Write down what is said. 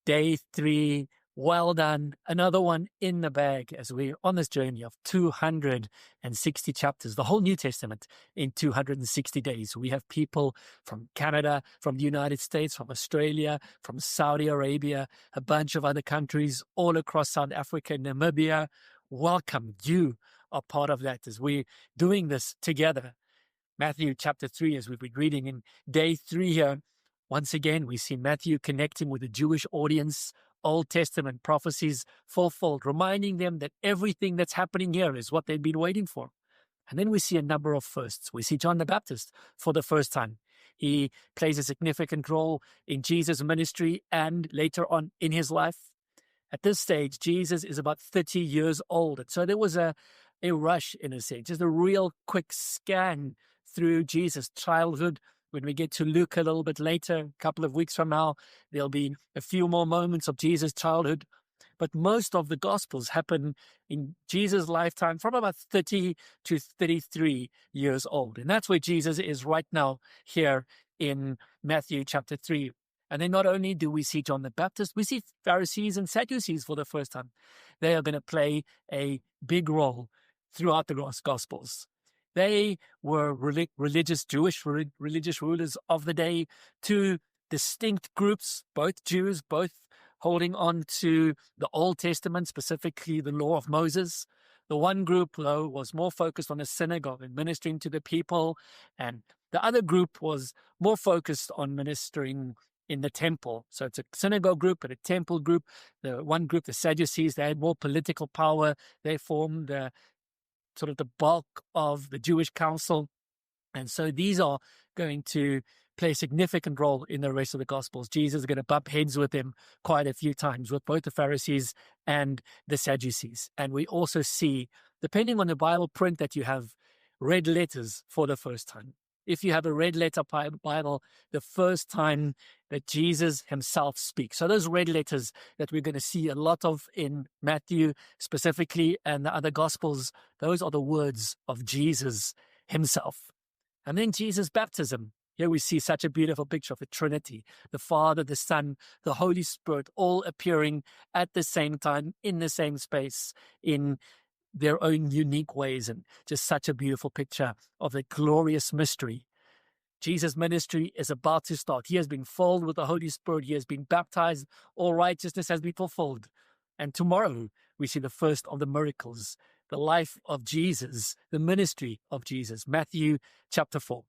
Day 3, well done. Another one in the bag as we're on this journey of 260 chapters, the whole New Testament in 260 days. We have people from Canada, from the United States, from Australia, from Saudi Arabia, a bunch of other countries all across South Africa, Namibia. Welcome. You are part of that as we're doing this together. Matthew chapter 3, as we've been reading in day 3 here. Once again, we see Matthew connecting with the Jewish audience, Old Testament prophecies fulfilled, reminding them that everything that's happening here is what they've been waiting for. And then we see a number of firsts. We see John the Baptist for the first time. He plays a significant role in Jesus' ministry and later on in his life. At this stage, Jesus is about 30 years old. And so there was a rush, in a sense, just a real quick scan through Jesus' childhood. When we get to Luke a little bit later, a couple of weeks from now, there'll be a few more moments of Jesus' childhood. But most of the Gospels happen in Jesus' lifetime from about 30 to 33 years old. And that's where Jesus is right now here in Matthew chapter 3. And then not only do we see John the Baptist, we see Pharisees and Sadducees for the first time. They are going to play a big role throughout the Gospels. They were religious Jewish religious rulers of the day, two distinct groups, both Jews, both holding on to the Old Testament, specifically the law of Moses. The one group, though, was more focused on the synagogue and ministering to the people, and the other group was more focused on ministering in the temple. So it's a synagogue group and a temple group. The one group, the Sadducees, they had more political power. They formed sort of the bulk of the Jewish council. And so these are going to play a significant role in the rest of the Gospels. Jesus is going to bump heads with them quite a few times, with both the Pharisees and the Sadducees. And we also see, depending on the Bible print that you have, red letters for the first time. If you have a red letter Bible, the first time that Jesus himself speaks. So those red letters that we're going to see a lot of in Matthew specifically and the other Gospels, those are the words of Jesus himself. And then Jesus' baptism. Here we see such a beautiful picture of the Trinity, the Father, the Son, the Holy Spirit, all appearing at the same time, in the same space, in their own unique ways, and just such a beautiful picture of the glorious mystery. Jesus' ministry is about to start. He has been filled with the Holy Spirit. He has been baptized. All righteousness has been fulfilled. And tomorrow we see the first of the miracles, the life of Jesus, the ministry of Jesus. Matthew chapter 4.